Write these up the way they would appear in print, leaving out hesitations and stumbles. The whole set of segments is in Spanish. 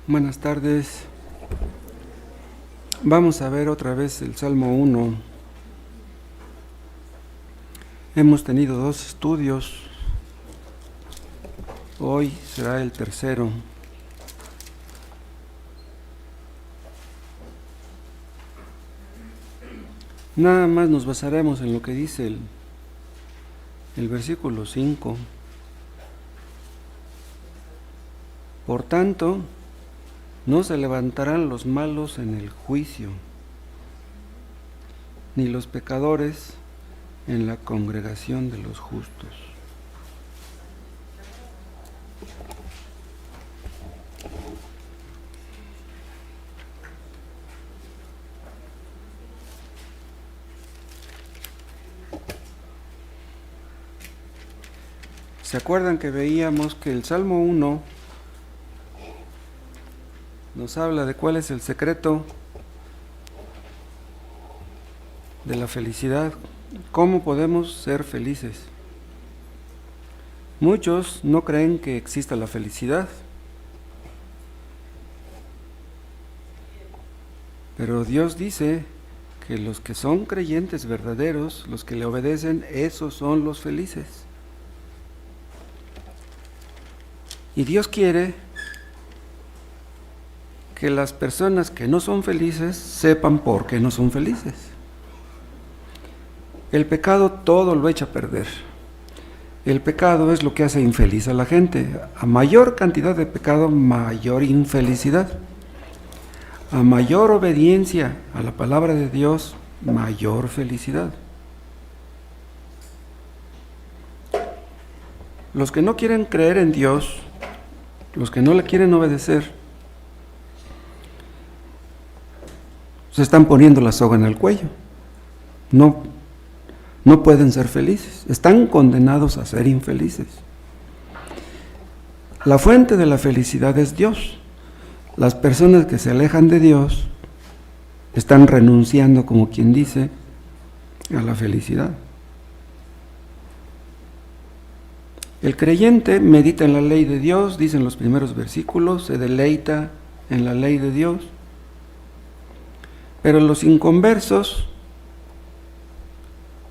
Buenas tardes. Vamos a ver otra vez el Salmo 1. Hemos tenido 2 estudios. Hoy será el tercero. Nada más nos basaremos en lo que dice el versículo 5. Por tanto, no se levantarán los malos en el juicio, ni los pecadores en la congregación de los justos. ¿Se acuerdan que veíamos que el Salmo 1 nos habla de cuál es el secreto de la felicidad? ¿Cómo podemos ser felices? Muchos no creen que exista la felicidad, pero Dios dice que los que son creyentes verdaderos, los que le obedecen, esos son los felices. Y Dios quiere que las personas que no son felices sepan por qué no son felices. El pecado todo lo echa a perder. El pecado es lo que hace infeliz a la gente. A mayor cantidad de pecado, mayor infelicidad. A mayor obediencia a la palabra de Dios, mayor felicidad. Los que no quieren creer en Dios, los que no le quieren obedecer, se están poniendo la soga en el cuello. No pueden ser felices. Están condenados a ser infelices. La fuente de la felicidad es Dios. Las personas que se alejan de Dios están renunciando, como quien dice, a la felicidad. El creyente medita en la ley de Dios, dicen los primeros versículos, se deleita en la ley de Dios. Pero los inconversos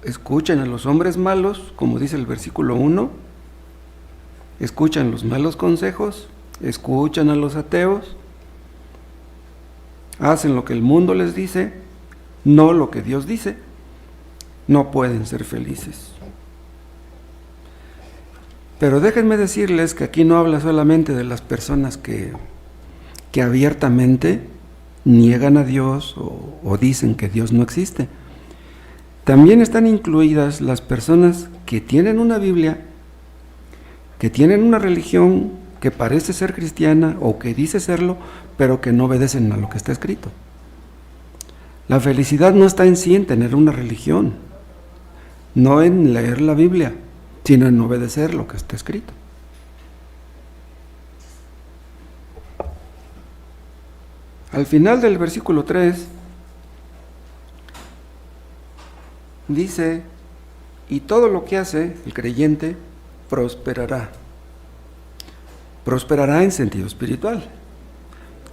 escuchan a los hombres malos, como dice el versículo 1, escuchan los malos consejos, escuchan a los ateos, hacen lo que el mundo les dice, no lo que Dios dice, no pueden ser felices. Pero déjenme decirles que aquí no habla solamente de las personas que abiertamente niegan a Dios o dicen que Dios no existe. También están incluidas las personas que tienen una Biblia, que tienen una religión que parece ser cristiana o que dice serlo, pero que no obedecen a lo que está escrito. La felicidad no está en sí en tener una religión, no en leer la Biblia, sino en obedecer lo que está escrito. Al final del versículo 3 dice, y todo lo que hace el creyente prosperará. Prosperará en sentido espiritual.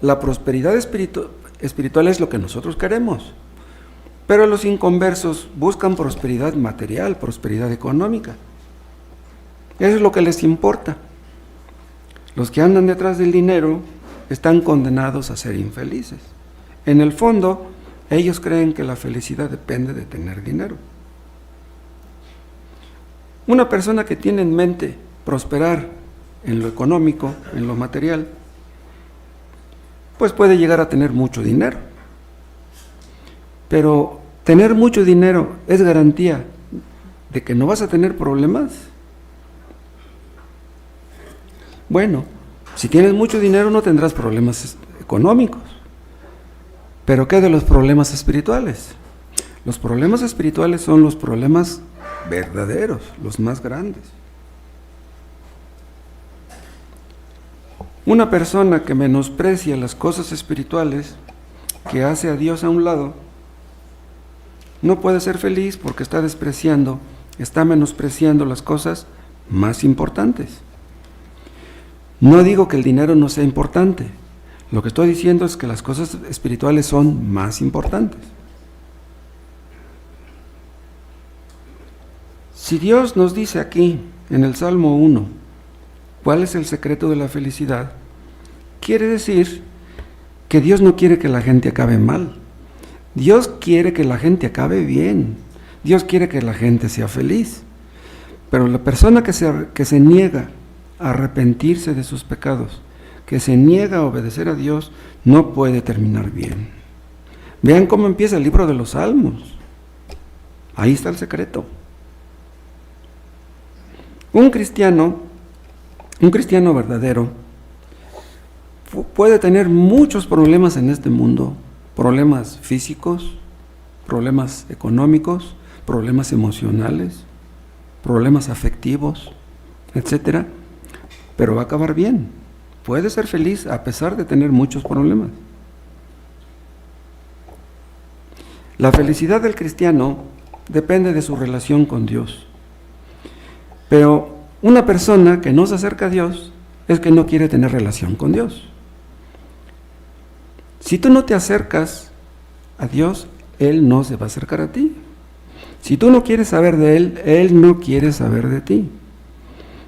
La prosperidad espiritual es lo que nosotros queremos, pero los inconversos buscan prosperidad material, prosperidad económica. Eso es lo que les importa. Los que andan detrás del dinero están condenados a ser infelices. En el fondo, ellos creen que la felicidad depende de tener dinero. Una persona que tiene en mente prosperar en lo económico, en lo material, pues puede llegar a tener mucho dinero. Pero tener mucho dinero es garantía de que no vas a tener problemas. Bueno, si tienes mucho dinero no tendrás problemas económicos. Pero ¿qué de los problemas espirituales? Los problemas espirituales son los problemas verdaderos, los más grandes. Una persona que menosprecia las cosas espirituales, que hace a Dios a un lado, no puede ser feliz porque está menospreciando las cosas más importantes. No digo que el dinero no sea importante. Lo que estoy diciendo es que las cosas espirituales son más importantes. Si Dios nos dice aquí, en el Salmo 1, cuál es el secreto de la felicidad, quiere decir que Dios no quiere que la gente acabe mal. Dios quiere que la gente acabe bien. Dios quiere que la gente sea feliz. Pero la persona que se niega a arrepentirse de sus pecados, que se niega a obedecer a Dios, no puede terminar bien. Vean cómo empieza el libro de los Salmos. Ahí está el secreto. Un cristiano verdadero puede tener muchos problemas en este mundo, problemas físicos, problemas económicos, problemas emocionales, problemas afectivos, etcétera, pero va a acabar bien. Puede ser feliz a pesar de tener muchos problemas. La felicidad del cristiano depende de su relación con Dios. Pero una persona que no se acerca a Dios es que no quiere tener relación con Dios. Si tú no te acercas a Dios, Él no se va a acercar a ti. Si tú no quieres saber de Él, Él no quiere saber de ti.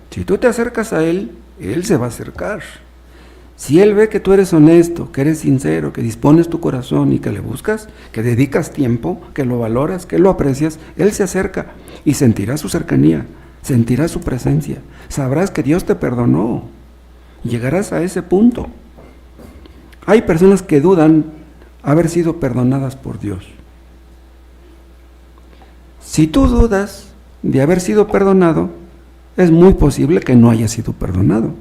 Si tú te acercas a Él, Él se va a acercar. Si Él ve que tú eres honesto, que eres sincero, que dispones tu corazón y que le buscas, que dedicas tiempo, que lo valoras, que lo aprecias, Él se acerca y sentirá su cercanía, sentirás su presencia, sabrás que Dios te perdonó, llegarás a ese punto. Hay personas que dudan haber sido perdonadas por Dios. Si tú dudas de haber sido perdonado, es muy posible que no hayas sido perdonado.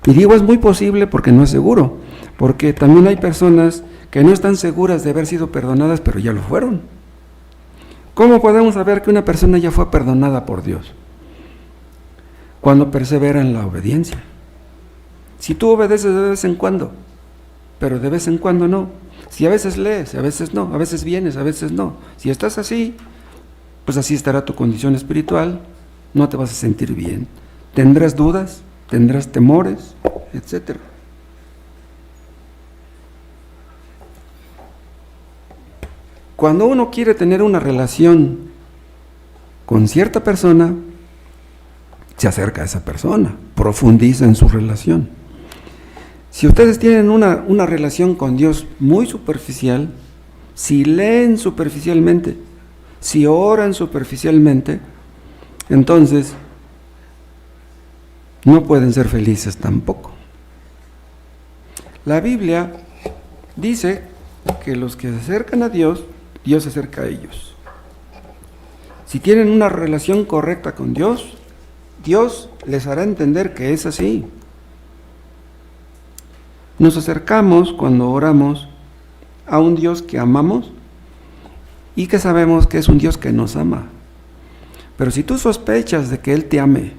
Y digo es muy posible porque no es seguro, porque también hay personas que no están seguras de haber sido perdonadas, pero ya lo fueron. ¿Cómo podemos saber que una persona ya fue perdonada por Dios? Cuando persevera en la obediencia. Si tú obedeces de vez en cuando, pero de vez en cuando no. Si a veces lees, a veces no, a veces vienes, a veces no. Si estás así, pues así estará tu condición espiritual, no te vas a sentir bien. Tendrás dudas, tendrás temores, etc. Cuando uno quiere tener una relación con cierta persona, se acerca a esa persona, profundiza en su relación. Si ustedes tienen una relación con Dios muy superficial, si leen superficialmente, si oran superficialmente, entonces no pueden ser felices tampoco. La Biblia dice que los que se acercan a Dios, Dios se acerca a ellos. Si tienen una relación correcta con Dios, Dios les hará entender que es así. Nos acercamos cuando oramos a un Dios que amamos y que sabemos que es un Dios que nos ama. Pero si tú sospechas de que Él te ame,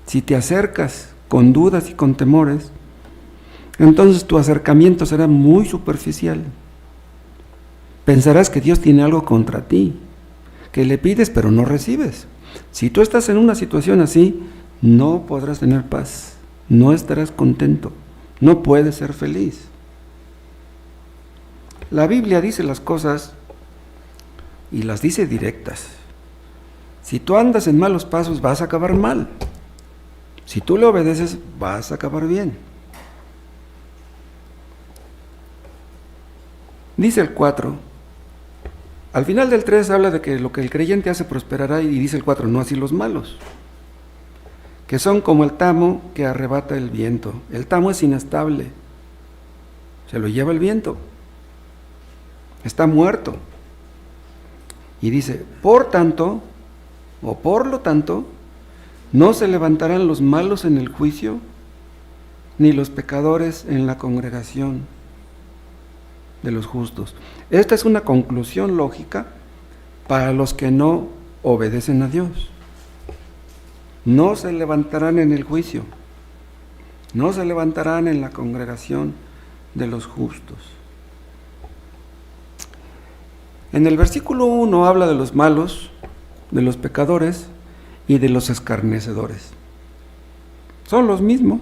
si te acercas con dudas y con temores, entonces tu acercamiento será muy superficial. Pensarás que Dios tiene algo contra ti, que le pides pero no recibes. Si tú estás en una situación así, no podrás tener paz, no estarás contento, no puedes ser feliz. La Biblia dice las cosas y las dice directas. Si tú andas en malos pasos, vas a acabar mal. Si tú le obedeces, vas a acabar bien. Dice el 4. Al final del 3 habla de que lo que el creyente hace prosperará, y dice el 4, no así los malos, que son como el tamo que arrebata el viento. El tamo es inestable, se lo lleva el viento, está muerto. Y dice, por tanto, o por lo tanto, no se levantarán los malos en el juicio, ni los pecadores en la congregación de los justos. Esta es una conclusión lógica para los que no obedecen a Dios. No se levantarán en el juicio, no se levantarán en la congregación de los justos. En el versículo 1 habla de los malos, de los pecadores y de los escarnecedores. Son los mismos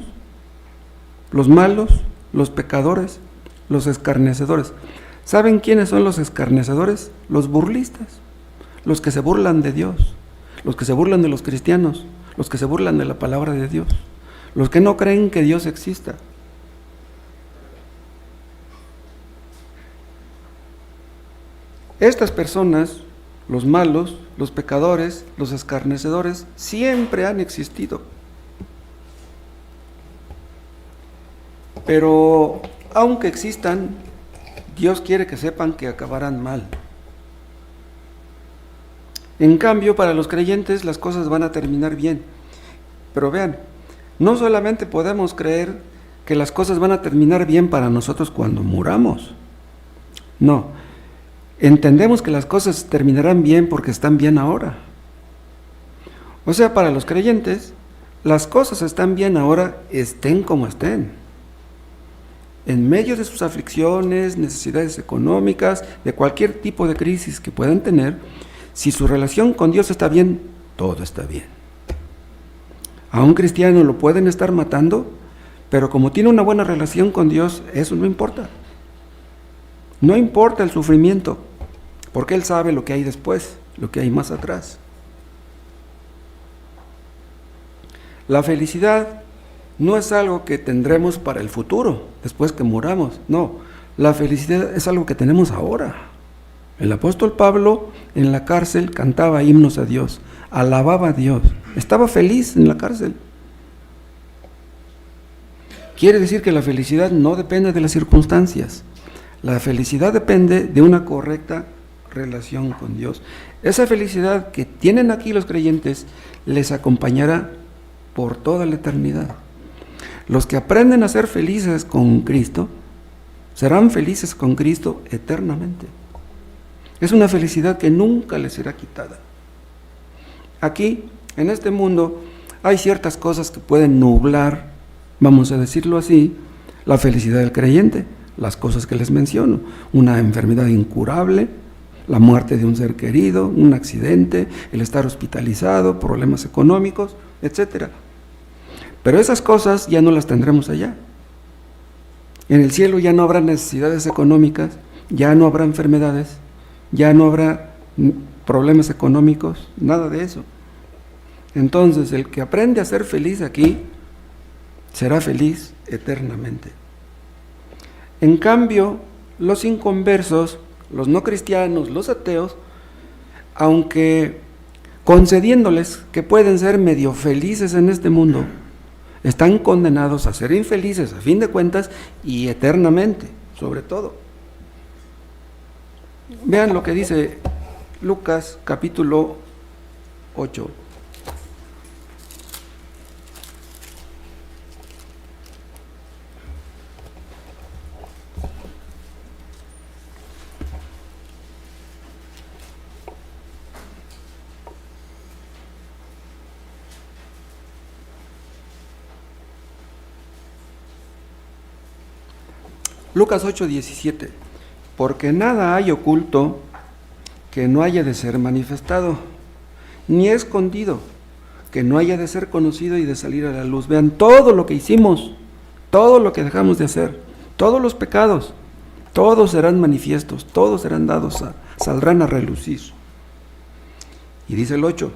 los malos, los pecadores, los escarnecedores. ¿Saben quiénes son los escarnecedores? Los burlistas, los que se burlan de Dios, los que se burlan de los cristianos, los que se burlan de la palabra de Dios, los que no creen que Dios exista. Estas personas, los malos, los pecadores, los escarnecedores, siempre han existido. Pero aunque existan, Dios quiere que sepan que acabarán mal. En cambio, para los creyentes las cosas van a terminar bien. Pero vean, no solamente podemos creer que las cosas van a terminar bien para nosotros cuando muramos. No, entendemos que las cosas terminarán bien porque están bien ahora. O sea, para los creyentes, las cosas están bien ahora, estén como estén. En medio de sus aflicciones, necesidades económicas, de cualquier tipo de crisis que puedan tener, si su relación con Dios está bien, todo está bien. A un cristiano lo pueden estar matando, pero como tiene una buena relación con Dios, eso no importa. No importa el sufrimiento, porque Él sabe lo que hay después, lo que hay más atrás. La felicidad no es algo que tendremos para el futuro, después que muramos. No, la felicidad es algo que tenemos ahora. El apóstol Pablo en la cárcel cantaba himnos a Dios, alababa a Dios, estaba feliz en la cárcel. Quiere decir que la felicidad no depende de las circunstancias. La felicidad depende de una correcta relación con Dios. Esa felicidad que tienen aquí los creyentes les acompañará por toda la eternidad. Los que aprenden a ser felices con Cristo serán felices con Cristo eternamente. Es una felicidad que nunca les será quitada. Aquí, en este mundo, hay ciertas cosas que pueden nublar, vamos a decirlo así, la felicidad del creyente. Las cosas que les menciono: una enfermedad incurable, la muerte de un ser querido, un accidente, el estar hospitalizado, problemas económicos, etc. Pero esas cosas ya no las tendremos allá. En el cielo ya no habrá necesidades económicas, ya no habrá enfermedades, ya no habrá problemas económicos, nada de eso. Entonces, el que aprende a ser feliz aquí, será feliz eternamente. En cambio, los inconversos, los no cristianos, los ateos, aunque concediéndoles que pueden ser medio felices en este mundo, están condenados a ser infelices a fin de cuentas y eternamente, sobre todo. Vean lo que dice Lucas capítulo 8. Lucas 8:17, porque nada hay oculto que no haya de ser manifestado, ni escondido que no haya de ser conocido y de salir a la luz. Vean todo lo que hicimos, todo lo que dejamos de hacer, todos los pecados, todos serán manifiestos, todos serán dados, saldrán a relucir. Y dice el 8,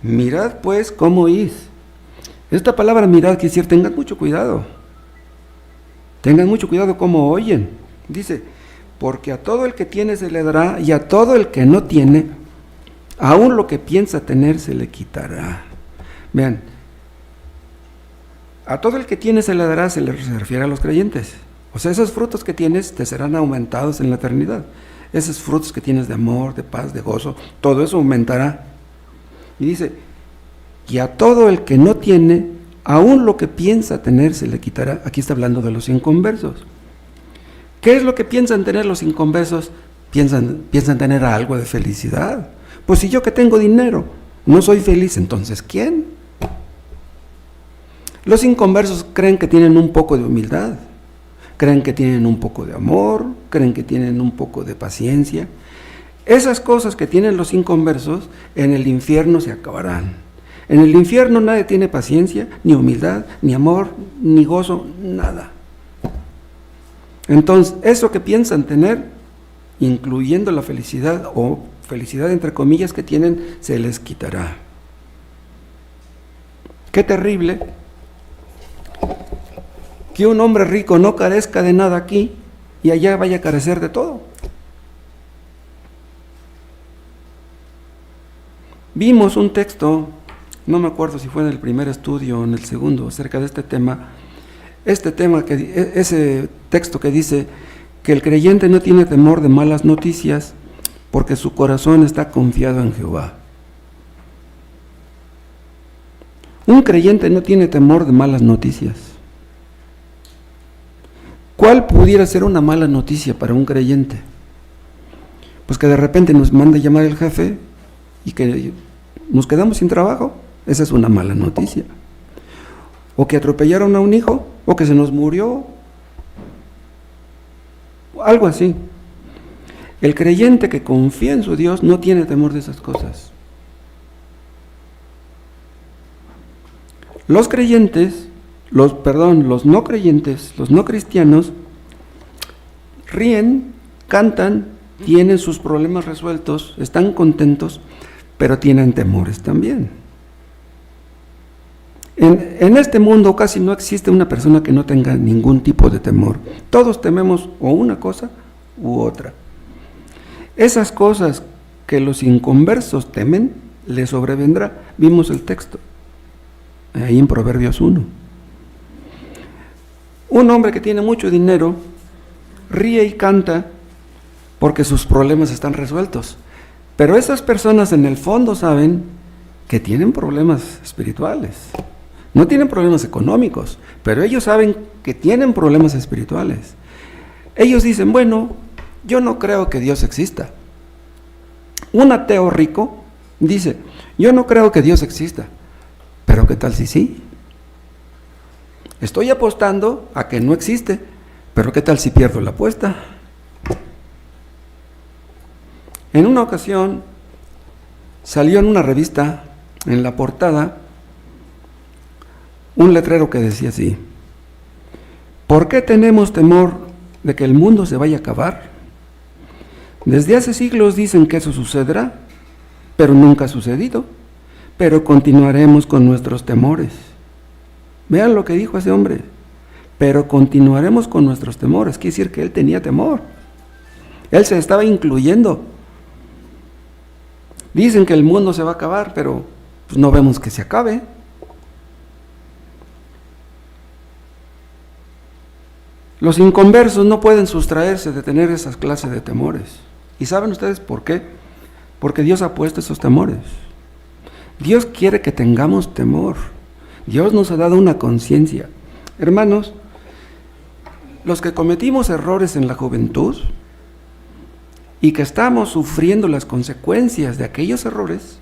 mirad pues cómo oís. Esta palabra mirad quiere decir, tengan mucho cuidado. Tengan mucho cuidado cómo oyen. Dice, porque a todo el que tiene se le dará, y a todo el que no tiene, aún lo que piensa tener se le quitará. Vean, a todo el que tiene se le dará, se refiere a los creyentes. O sea, esos frutos que tienes te serán aumentados en la eternidad. Esos frutos que tienes de amor, de paz, de gozo, todo eso aumentará. Y dice, y a todo el que no tiene, aún lo que piensa tener se le quitará. Aquí está hablando de los inconversos. ¿Qué es lo que piensan tener los inconversos? Piensan tener algo de felicidad. Pues si yo que tengo dinero no soy feliz, entonces ¿quién? Los inconversos creen que tienen un poco de humildad, creen que tienen un poco de amor, creen que tienen un poco de paciencia. Esas cosas que tienen los inconversos en el infierno se acabarán. En el infierno nadie tiene paciencia, ni humildad, ni amor, ni gozo, nada. Entonces, eso que piensan tener, incluyendo la felicidad o felicidad entre comillas que tienen, se les quitará. Qué terrible que un hombre rico no carezca de nada aquí y allá vaya a carecer de todo. Vimos un texto, no me acuerdo si fue en el primer estudio o en el segundo, acerca de este tema, ese texto que dice que el creyente no tiene temor de malas noticias porque su corazón está confiado en Jehová. Un creyente no tiene temor de malas noticias. ¿Cuál pudiera ser una mala noticia para un creyente? Pues que de repente nos mande llamar el jefe y que nos quedamos sin trabajo. Esa es una mala noticia. O que atropellaron a un hijo, o que se nos murió, algo así. El creyente que confía en su Dios no tiene temor de esas cosas. Los creyentes, los no creyentes, los no cristianos, ríen, cantan, tienen sus problemas resueltos, están contentos, pero tienen temores también. En este mundo casi no existe una persona que no tenga ningún tipo de temor. Todos tememos o una cosa u otra. Esas cosas que los inconversos temen, les sobrevendrá. Vimos el texto, ahí en Proverbios 1. Un hombre que tiene mucho dinero ríe y canta porque sus problemas están resueltos. Pero esas personas en el fondo saben que tienen problemas espirituales. No tienen problemas económicos, pero ellos saben que tienen problemas espirituales. Ellos dicen, bueno, yo no creo que Dios exista. Un ateo rico dice, yo no creo que Dios exista, pero ¿qué tal si sí? Estoy apostando a que no existe, pero ¿qué tal si pierdo la apuesta? En una ocasión salió en una revista, en la portada, un letrero que decía así: ¿por qué tenemos temor de que el mundo se vaya a acabar? Desde hace siglos dicen que eso sucederá, pero nunca ha sucedido. Pero continuaremos con nuestros temores. Vean lo que dijo ese hombre. Pero continuaremos con nuestros temores. Quiere decir que él tenía temor. Él se estaba incluyendo. Dicen que el mundo se va a acabar, pero pues no vemos que se acabe. Los inconversos no pueden sustraerse de tener esas clases de temores. ¿Y saben ustedes por qué? Porque Dios ha puesto esos temores. Dios quiere que tengamos temor. Dios nos ha dado una conciencia. Hermanos, los que cometimos errores en la juventud y que estamos sufriendo las consecuencias de aquellos errores,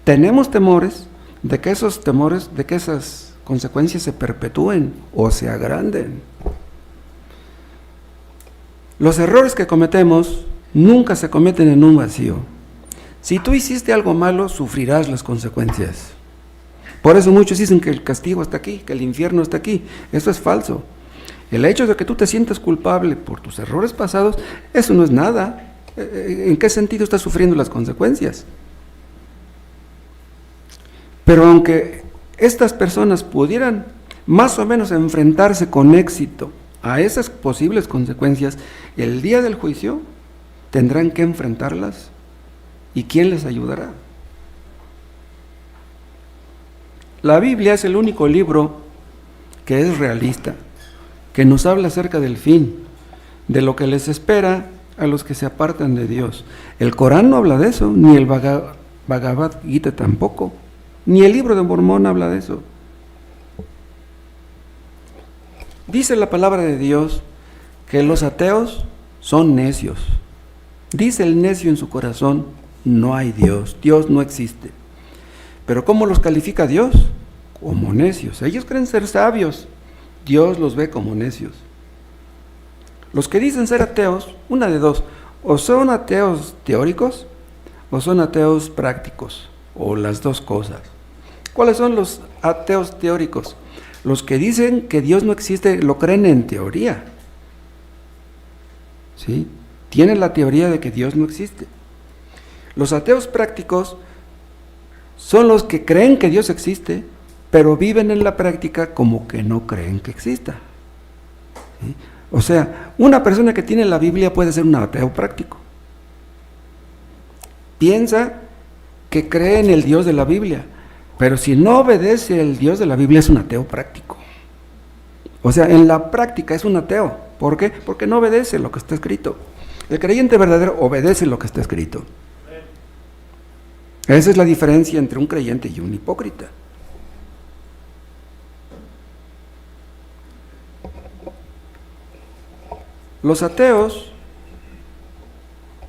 tenemos temores de que esas consecuencias se perpetúen o se agranden. Los errores que cometemos nunca se cometen en un vacío. Si tú hiciste algo malo, sufrirás las consecuencias. Por eso muchos dicen que el castigo está aquí, que el infierno está aquí. Eso es falso. El hecho de que tú te sientas culpable por tus errores pasados, eso no es nada. ¿En qué sentido estás sufriendo las consecuencias? Pero aunque estas personas pudieran más o menos enfrentarse con éxito a esas posibles consecuencias, el día del juicio tendrán que enfrentarlas. ¿Y quién les ayudará? La Biblia es el único libro que es realista, que nos habla acerca del fin, de lo que les espera a los que se apartan de Dios. El Corán no habla de eso, ni el Bhagavad Gita tampoco, ni el libro de Mormón habla de eso. Dice la palabra de Dios que los ateos son necios. Dice el necio en su corazón, no hay Dios, Dios no existe. Pero ¿cómo los califica Dios? Como necios. Ellos creen ser sabios, Dios los ve como necios. Los que dicen ser ateos, una de dos, o son ateos teóricos o son ateos prácticos, o las dos cosas. ¿Cuáles son los ateos teóricos? Los que dicen que Dios no existe lo creen en teoría, ¿sí? Tienen la teoría de que Dios no existe. Los ateos prácticos son los que creen que Dios existe, pero viven en la práctica como que no creen que exista. ¿Sí? O sea, una persona que tiene la Biblia puede ser un ateo práctico. Piensa que cree en el Dios de la Biblia, pero si no obedece al Dios de la Biblia es un ateo práctico. O sea, en la práctica es un ateo. ¿Por qué? Porque no obedece lo que está escrito. El creyente verdadero obedece lo que está escrito. Esa es la diferencia entre un creyente y un hipócrita. Los ateos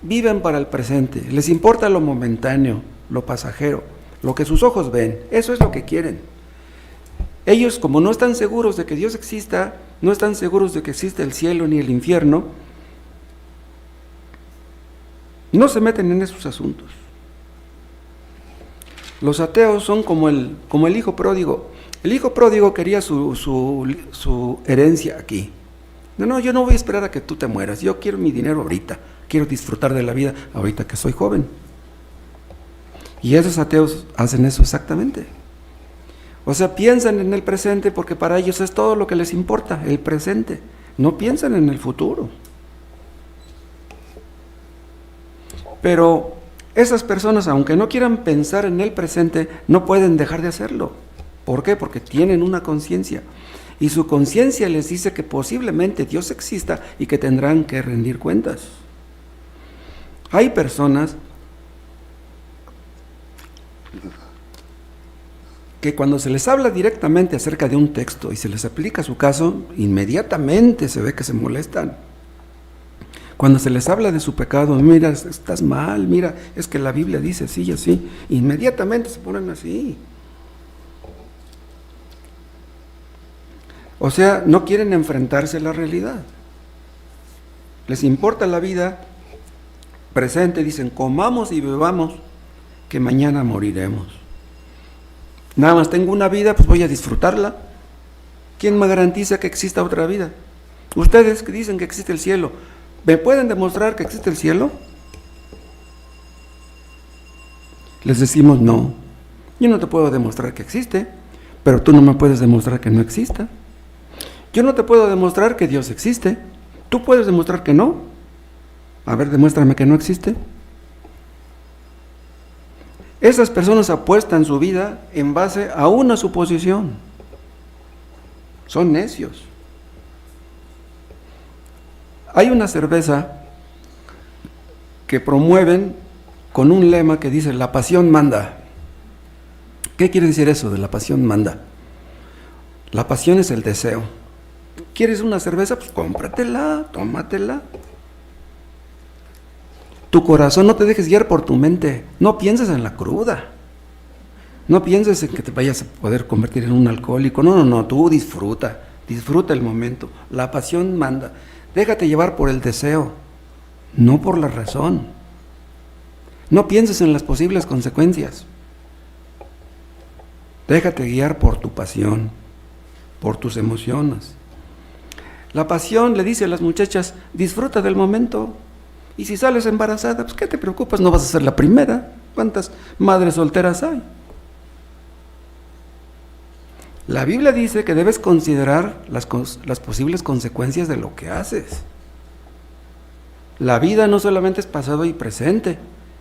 viven para el presente, les importa lo momentáneo, lo pasajero, lo que sus ojos ven, eso es lo que quieren. Ellos, como no están seguros de que Dios exista, no están seguros de que existe el cielo ni el infierno, no se meten en esos asuntos. Los ateos son como el hijo pródigo. El hijo pródigo quería su herencia aquí. No, yo no voy a esperar a que tú te mueras, yo quiero mi dinero ahorita, quiero disfrutar de la vida ahorita que soy joven. Y esos ateos hacen eso exactamente. O sea, piensan en el presente porque para ellos es todo lo que les importa, el presente. No piensan en el futuro. Pero esas personas, aunque no quieran pensar en el presente, no pueden dejar de hacerlo. ¿Por qué? Porque tienen una conciencia. Y su conciencia les dice que posiblemente Dios exista y que tendrán que rendir cuentas. Hay personas que cuando se les habla directamente acerca de un texto y se les aplica su caso, inmediatamente se ve que se molestan. Cuando se les habla de su pecado, mira, estás mal, mira, es que la Biblia dice así y así, inmediatamente se ponen así. O sea, no quieren enfrentarse a la realidad. Les importa la vida presente, dicen, comamos y bebamos, que mañana moriremos. Nada más tengo una vida, pues voy a disfrutarla. ¿Quién me garantiza que exista otra vida? Ustedes que dicen que existe el cielo, ¿me pueden demostrar que existe el cielo? Les decimos, no, yo no te puedo demostrar que existe, pero tú no me puedes demostrar que no exista. Yo no te puedo demostrar que Dios existe, tú puedes demostrar que no. A ver, demuéstrame que no existe. Esas personas apuestan su vida en base a una suposición. Son necios. Hay una cerveza que promueven con un lema que dice, la pasión manda. ¿Qué quiere decir eso de la pasión manda? La pasión es el deseo. ¿Quieres una cerveza? Pues cómpratela, tómatela. Tu corazón, no te dejes guiar por tu mente. No pienses en la cruda. No pienses en que te vayas a poder convertir en un alcohólico. No, tú disfruta el momento. La pasión manda. Déjate llevar por el deseo, no por la razón. No pienses en las posibles consecuencias. Déjate guiar por tu pasión, por tus emociones. La pasión le dice a las muchachas, disfruta del momento. Y si sales embarazada, pues ¿qué te preocupas? No vas a ser la primera. ¿Cuántas madres solteras hay? La Biblia dice que debes considerar las posibles consecuencias de lo que haces. La vida no solamente es pasado y presente,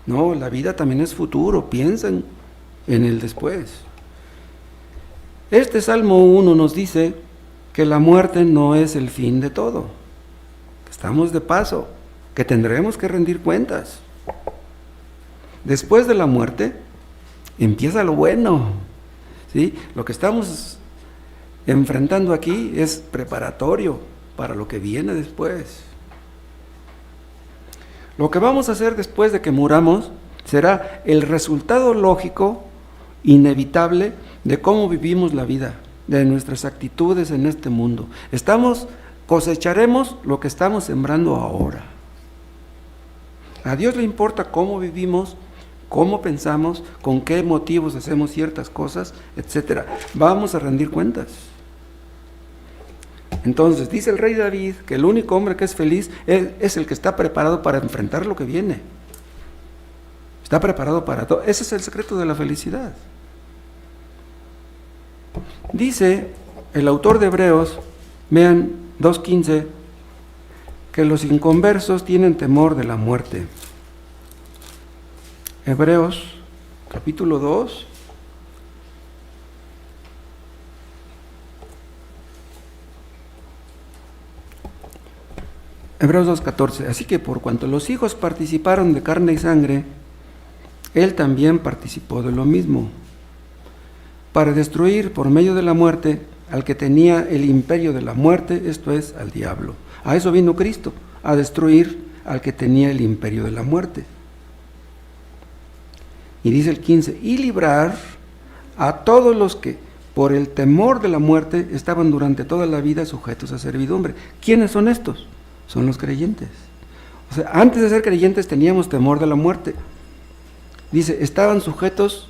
no, la vida también es futuro. Piensa en el después. Este Salmo 1 nos dice que la muerte no es el fin de todo, que estamos de paso, que tendremos que rendir cuentas. Después de la muerte empieza lo bueno, ¿sí? Lo que estamos enfrentando aquí es preparatorio para lo que viene después. Lo que vamos a hacer después de que muramos será el resultado lógico, inevitable, de cómo vivimos la vida, de nuestras actitudes en este mundo. Cosecharemos lo que estamos sembrando ahora. A Dios le importa cómo vivimos, cómo pensamos, con qué motivos hacemos ciertas cosas, etc. Vamos a rendir cuentas. Entonces, dice el rey David que el único hombre que es feliz es el que está preparado para enfrentar lo que viene. Está preparado para todo. Ese es el secreto de la felicidad. Dice el autor de Hebreos, vean 2:15, que los inconversos tienen temor de la muerte. Hebreos, capítulo 2. Hebreos 2:14. Así que por cuanto los hijos participaron de carne y sangre, él también participó de lo mismo, para destruir por medio de la muerte al que tenía el imperio de la muerte, esto es, al diablo. A eso vino Cristo, a destruir al que tenía el imperio de la muerte. Y dice el 15, y librar a todos los que por el temor de la muerte estaban durante toda la vida sujetos a servidumbre. ¿Quiénes son estos? Son los creyentes. O sea, antes de ser creyentes teníamos temor de la muerte. Dice, estaban sujetos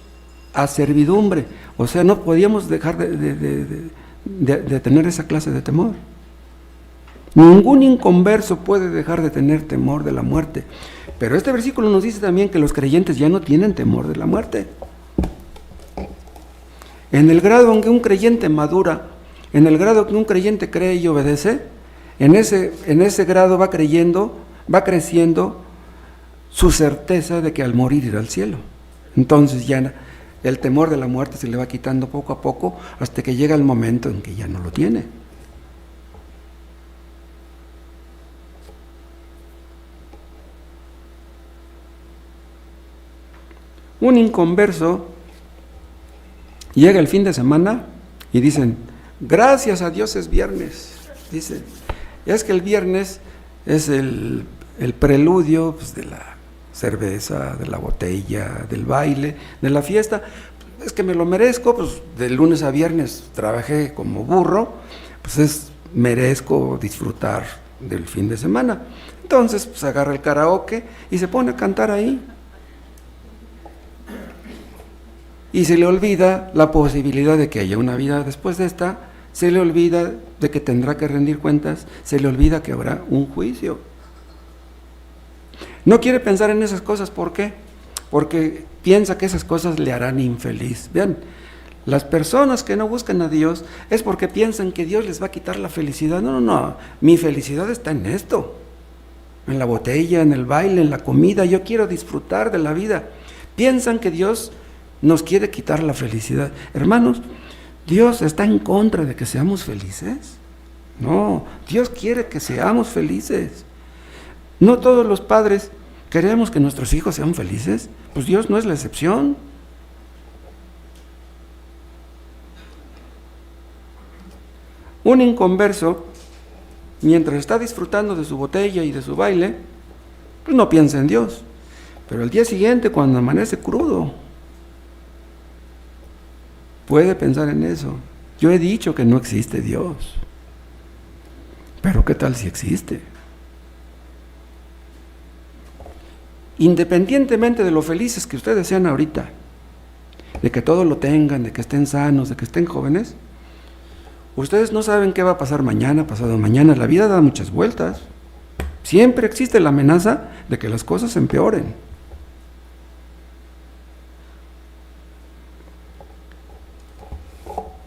a servidumbre. O sea, no podíamos dejar de tener esa clase de temor. Ningún inconverso puede dejar de tener temor de la muerte. Pero este versículo nos dice también que los creyentes ya no tienen temor de la muerte. En el grado en que un creyente madura, en el grado en que un creyente cree y obedece, en ese grado va creciendo su certeza de que al morir irá al cielo. Entonces ya el temor de la muerte se le va quitando poco a poco hasta que llega el momento en que ya no lo tiene. Un inconverso llega el fin de semana y dicen, gracias a Dios es viernes. Dicen, es que el viernes es el preludio pues, de la cerveza, de la botella, del baile, de la fiesta. Es que me lo merezco, pues de lunes a viernes trabajé como burro, pues merezco disfrutar del fin de semana. Entonces pues agarra el karaoke y se pone a cantar ahí. Y se le olvida la posibilidad de que haya una vida después de esta, se le olvida de que tendrá que rendir cuentas, se le olvida que habrá un juicio. No quiere pensar en esas cosas, ¿por qué? Porque piensa que esas cosas le harán infeliz. Vean, las personas que no buscan a Dios es porque piensan que Dios les va a quitar la felicidad. No, mi felicidad está en esto, en la botella, en el baile, en la comida. Yo quiero disfrutar de la vida. Piensan que Dios nos quiere quitar la felicidad. Hermanos, ¿Dios está en contra de que seamos felices? No, Dios quiere que seamos felices. No todos los padres queremos que nuestros hijos sean felices, pues Dios no es la excepción. Un inconverso, mientras está disfrutando de su botella y de su baile, pues no piensa en Dios. Pero al día siguiente, cuando amanece crudo, puede pensar en eso. Yo he dicho que no existe Dios, pero ¿qué tal si existe? Independientemente de lo felices que ustedes sean ahorita, de que todo lo tengan, de que estén sanos, de que estén jóvenes, ustedes no saben qué va a pasar mañana, pasado mañana. La vida da muchas vueltas. Siempre existe la amenaza de que las cosas empeoren.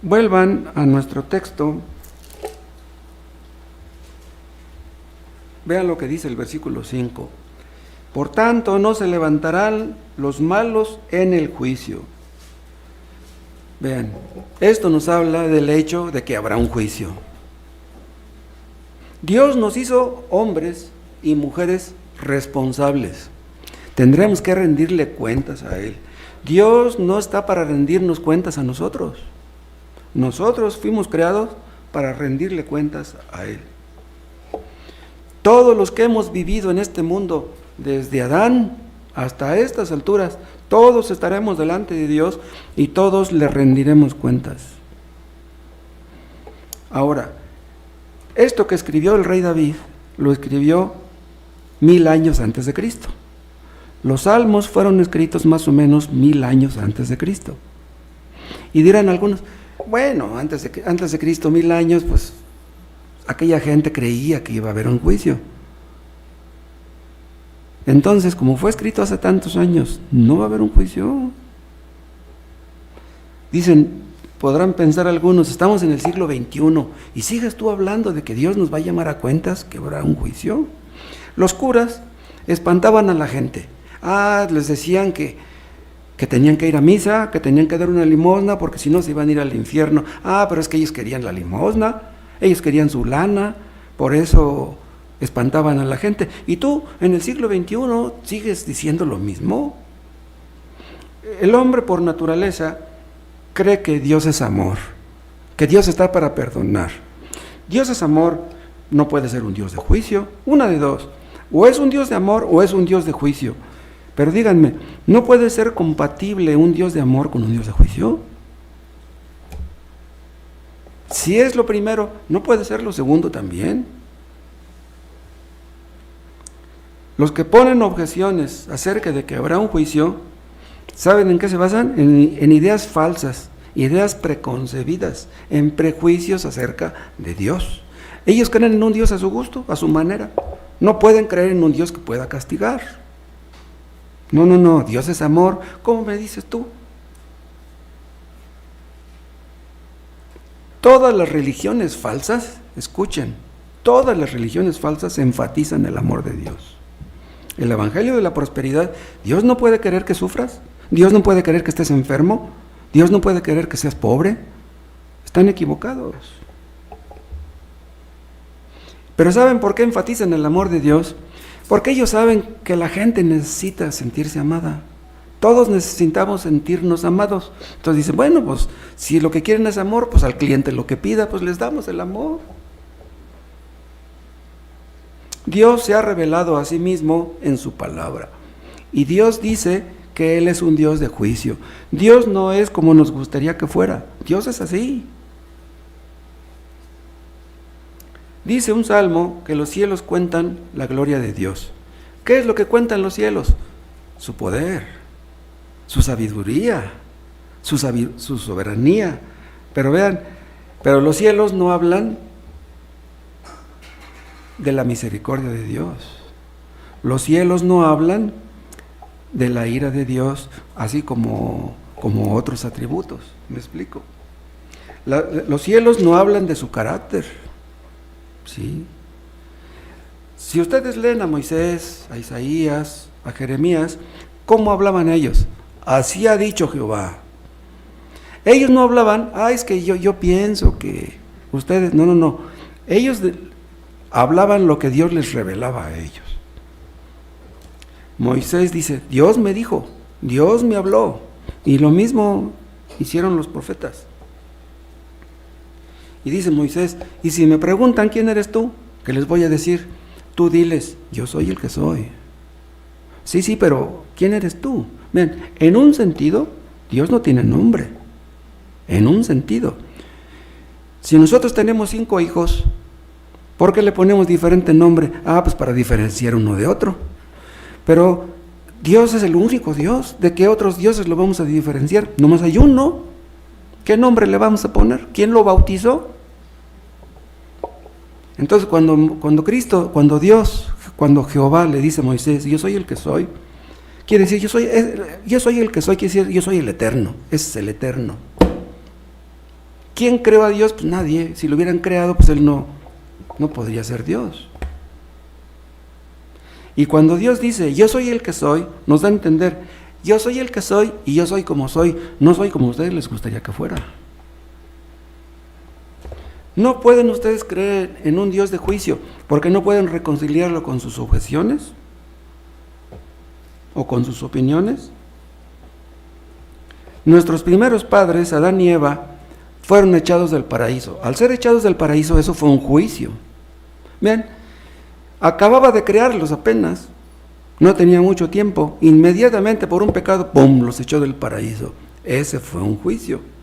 Vuelvan a nuestro texto. Vean lo que dice el versículo 5. Por tanto, no se levantarán los malos en el juicio. Vean, esto nos habla del hecho de que habrá un juicio. Dios nos hizo hombres y mujeres responsables. Tendremos que rendirle cuentas a Él. Dios no está para rendirnos cuentas a nosotros. Nosotros fuimos creados para rendirle cuentas a Él. Todos los que hemos vivido en este mundo, desde Adán hasta estas alturas, todos estaremos delante de Dios y todos le rendiremos cuentas. Ahora, esto que escribió el rey David, lo escribió 1000 años antes de Cristo. Los salmos fueron escritos más o menos 1000 años antes de Cristo. Y dirán algunos, bueno, antes de Cristo 1000 años, pues aquella gente creía que iba a haber un juicio. Entonces, como fue escrito hace tantos años, no va a haber un juicio. Dicen, podrán pensar algunos, estamos en el siglo XXI y sigues tú hablando de que Dios nos va a llamar a cuentas, que habrá un juicio. Los curas espantaban a la gente. Les decían que tenían que ir a misa, que tenían que dar una limosna, porque si no se iban a ir al infierno. Pero es que ellos querían la limosna, ellos querían su lana, por eso espantaban a la gente. Y tú, en el siglo XXI, sigues diciendo lo mismo. El hombre por naturaleza cree que Dios es amor, que Dios está para perdonar. Dios es amor, no puede ser un Dios de juicio. Una de dos, o es un Dios de amor o es un Dios de juicio. Pero díganme, ¿no puede ser compatible un Dios de amor con un Dios de juicio? Si es lo primero, ¿no puede ser lo segundo también? Los que ponen objeciones acerca de que habrá un juicio, ¿saben en qué se basan? En ideas falsas, ideas preconcebidas, en prejuicios acerca de Dios. Ellos creen en un Dios a su gusto, a su manera. No pueden creer en un Dios que pueda castigar. No, Dios es amor. ¿Cómo me dices tú? Todas las religiones falsas, escuchen, todas las religiones falsas enfatizan el amor de Dios. El evangelio de la prosperidad, Dios no puede querer que sufras, Dios no puede querer que estés enfermo, Dios no puede querer que seas pobre. Están equivocados. Pero ¿saben por qué enfatizan el amor de Dios? Porque ellos saben que la gente necesita sentirse amada. Todos necesitamos sentirnos amados. Entonces dicen, bueno, pues si lo que quieren es amor, pues al cliente lo que pida, pues les damos el amor. Dios se ha revelado a sí mismo en su palabra. Y Dios dice que Él es un Dios de juicio. Dios no es como nos gustaría que fuera. Dios es así. Dice un salmo que los cielos cuentan la gloria de Dios. ¿Qué es lo que cuentan los cielos? Su poder, su sabiduría, su soberanía. Pero vean, pero los cielos no hablan de la misericordia de Dios. Los cielos no hablan de la ira de Dios, así como otros atributos. ¿Me explico? Los cielos no hablan de su carácter. ¿Sí? Si ustedes leen a Moisés, a Isaías, a Jeremías, ¿cómo hablaban ellos? Así ha dicho Jehová. Ellos no hablaban, es que yo pienso que ustedes, no. Ellos hablaban lo que Dios les revelaba a ellos. Moisés dice, Dios me dijo, Dios me habló. Y lo mismo hicieron los profetas. Y dice Moisés, y si me preguntan quién eres tú, ¿qué les voy a decir? Tú diles, yo soy el que soy. Sí, pero ¿quién eres tú? Ven, en un sentido, Dios no tiene nombre. En un sentido. Si nosotros tenemos 5 hijos, ¿por qué le ponemos diferente nombre? Pues para diferenciar uno de otro. Pero Dios es el único Dios. ¿De qué otros dioses lo vamos a diferenciar? Nomás hay uno. ¿Qué nombre le vamos a poner? ¿Quién lo bautizó? Entonces cuando Jehová le dice a Moisés, yo soy el que soy, quiere decir, yo soy el que soy, quiere decir, yo soy el eterno, ese es el eterno. ¿Quién creó a Dios? Pues nadie. Si lo hubieran creado, pues él no podría ser Dios. Y cuando Dios dice, yo soy el que soy, nos da a entender, yo soy el que soy y yo soy como soy, no soy como a ustedes les gustaría que fuera. No pueden ustedes creer en un Dios de juicio, porque no pueden reconciliarlo con sus objeciones o con sus opiniones. Nuestros primeros padres, Adán y Eva, fueron echados del paraíso. Al ser echados del paraíso, eso fue un juicio. Vean, acababa de crearlos apenas, no tenía mucho tiempo, inmediatamente por un pecado, ¡pum!, los echó del paraíso. Ese fue un juicio.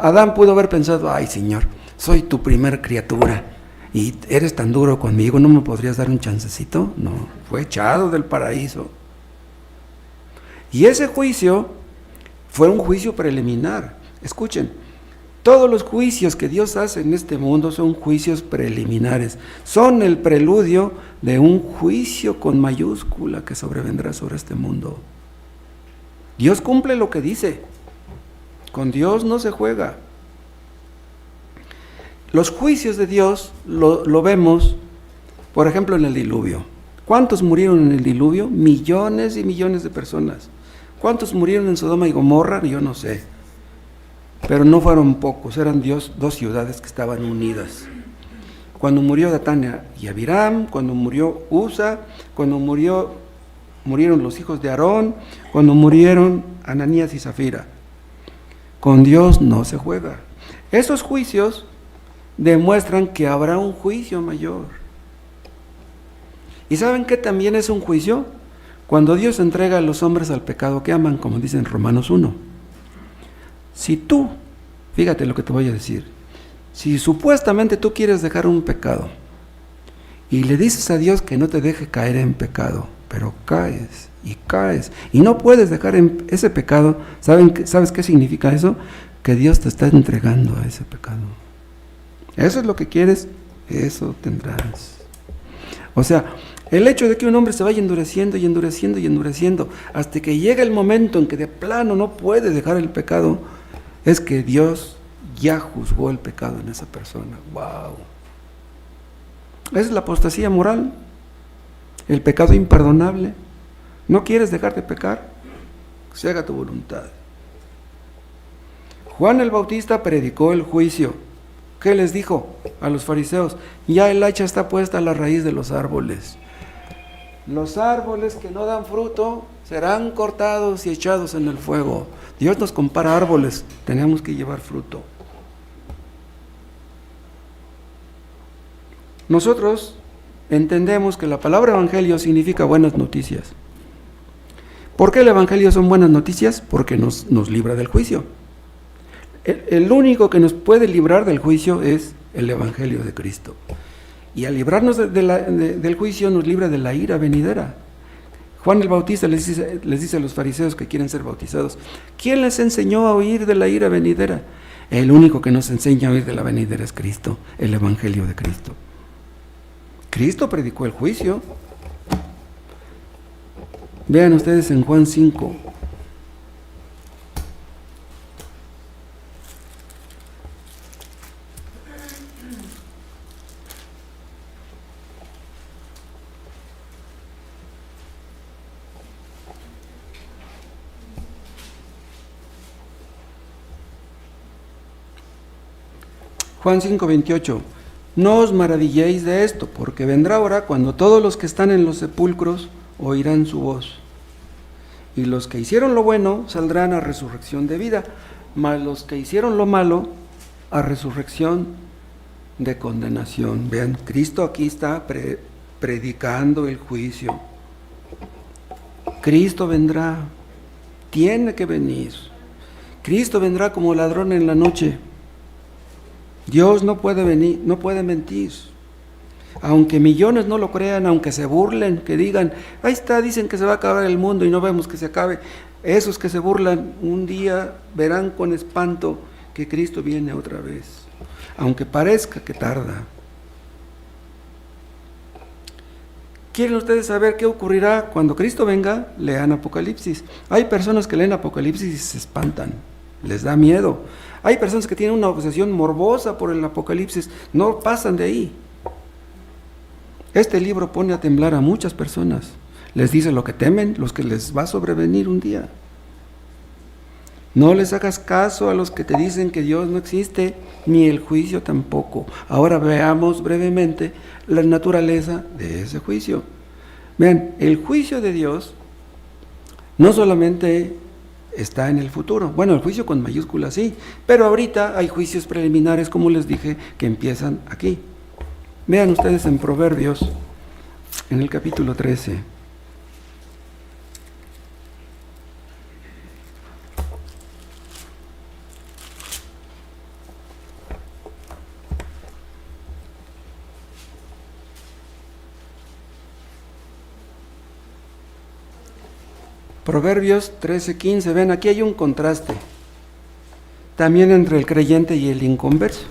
Adán pudo haber pensado, ay Señor, soy tu primer criatura y eres tan duro conmigo, ¿no me podrías dar un chancecito? No, fue echado del paraíso. Y ese juicio fue un juicio preliminar. Escuchen, Todos los juicios que Dios hace en este mundo son juicios preliminares, son el preludio de un juicio con mayúscula que sobrevendrá sobre este mundo. Dios cumple lo que dice, con Dios no se juega. Los juicios de Dios lo vemos, por ejemplo, en el diluvio. ¿Cuántos murieron en el diluvio? Millones y millones de personas. ¿Cuántos murieron en Sodoma y Gomorra? Yo no sé. Pero no fueron pocos, eran dos ciudades que estaban unidas. Cuando murió Datán y Abiram, cuando murió Usa, cuando murieron los hijos de Aarón, cuando murieron Ananías y Zafira. Con Dios no se juega. Esos juicios demuestran que habrá un juicio mayor. ¿Y saben qué también es un juicio? Cuando Dios entrega a los hombres al pecado que aman, como dice en Romanos 1. Si tú, fíjate lo que te voy a decir, si supuestamente tú quieres dejar un pecado y le dices a Dios que no te deje caer en pecado, pero caes y no puedes dejar ese pecado, ¿sabes qué significa eso? Que Dios te está entregando a ese pecado. Eso es lo que quieres, eso tendrás. O sea, el hecho de que un hombre se vaya endureciendo y endureciendo y endureciendo hasta que llega el momento en que de plano no puede dejar el pecado, es que Dios ya juzgó el pecado en esa persona. ¡Wow! Esa es la apostasía moral, el pecado imperdonable. ¿No quieres dejar de pecar? Se haga tu voluntad. Juan el Bautista predicó el juicio. ¿Qué les dijo a los fariseos? Ya el hacha está puesta a la raíz de los árboles. Los árboles que no dan fruto serán cortados y echados en el fuego. Dios nos compara árboles, tenemos que llevar fruto. Nosotros entendemos que la palabra evangelio significa buenas noticias. ¿Por qué el evangelio son buenas noticias? Porque nos libra del juicio. El único que nos puede librar del juicio es el evangelio de Cristo. Y al librarnos del juicio nos libra de la ira venidera. Juan el Bautista les dice a los fariseos que quieren ser bautizados: ¿quién les enseñó a huir de la ira venidera? El único que nos enseña a huir de la venidera es Cristo, el evangelio de Cristo. Cristo predicó el juicio. Vean ustedes en Juan 5. Juan 5:28, no os maravilléis de esto, porque vendrá hora cuando todos los que están en los sepulcros oirán su voz. Y los que hicieron lo bueno saldrán a resurrección de vida, mas los que hicieron lo malo a resurrección de condenación. Vean, Cristo aquí está predicando el juicio. Cristo vendrá, tiene que venir. Cristo vendrá como ladrón en la noche. Dios no puede venir, no puede mentir. Aunque millones no lo crean, aunque se burlen, que digan, ahí está, dicen que se va a acabar el mundo y no vemos que se acabe. Esos que se burlan un día verán con espanto que Cristo viene otra vez, aunque parezca que tarda. ¿Quieren ustedes saber qué ocurrirá cuando Cristo venga? Lean Apocalipsis. Hay personas que leen Apocalipsis y se espantan, les da miedo. Hay personas que tienen una obsesión morbosa por el Apocalipsis, no pasan de ahí. Este libro pone a temblar a muchas personas, les dice lo que temen, los que les va a sobrevenir un día. No les hagas caso a los que te dicen que Dios no existe, ni el juicio tampoco. Ahora veamos brevemente la naturaleza de ese juicio. Vean, el juicio de Dios no solamente está en el futuro. Bueno, el juicio con mayúsculas sí, pero ahorita hay juicios preliminares, como les dije, que empiezan aquí. Vean ustedes en Proverbios, en el capítulo 13. Proverbios 13:15, ven, aquí hay un contraste. también entre el creyente y el inconverso.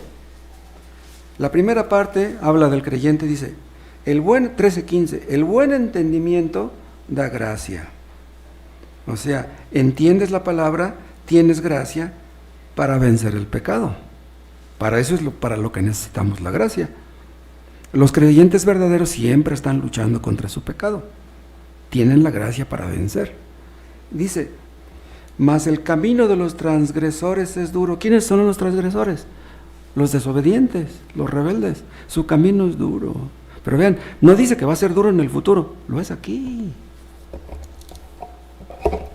La primera parte habla del creyente, dice, 13:15, el buen entendimiento da gracia. O sea, entiendes la palabra, tienes gracia para vencer el pecado. Para eso es para lo que necesitamos la gracia. Los creyentes verdaderos siempre están luchando contra su pecado. Tienen la gracia para vencer. Dice, mas el camino de los transgresores es duro. ¿Quiénes son los transgresores? Los desobedientes, los rebeldes. Su camino es duro. Pero vean, no dice que va a ser duro en el futuro, lo es aquí.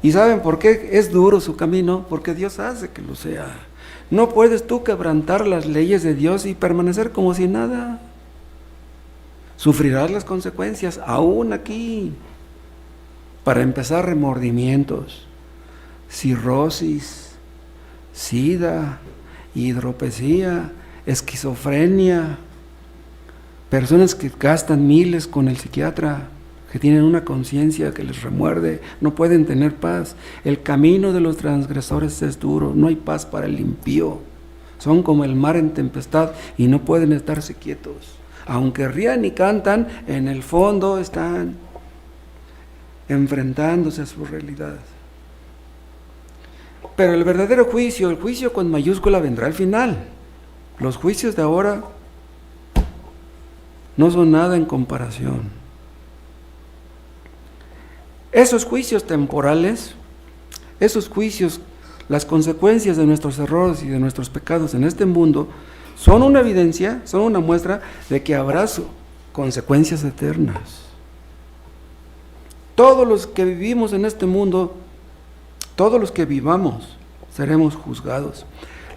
¿Y saben por qué es duro su camino? Porque Dios hace que lo sea. No puedes tú quebrantar las leyes de Dios y permanecer como si nada. Sufrirás las consecuencias, aún aquí. Para empezar, remordimientos, cirrosis, sida, hidropesía, esquizofrenia, personas que gastan miles con el psiquiatra, que tienen una conciencia que les remuerde, no pueden tener paz. El camino de los transgresores es duro, no hay paz para el impío. Son como el mar en tempestad y no pueden estarse quietos. Aunque rían y cantan, en el fondo están enfrentándose a su realidad. Pero el verdadero juicio, el juicio con mayúscula, vendrá al final. Los juicios de ahora no son nada en comparación. Esos juicios temporales, esos juicios, las consecuencias de nuestros errores y de nuestros pecados en este mundo, son una evidencia, son una muestra de que habrá consecuencias eternas. Todos los que vivimos en este mundo, todos los que vivamos, seremos juzgados.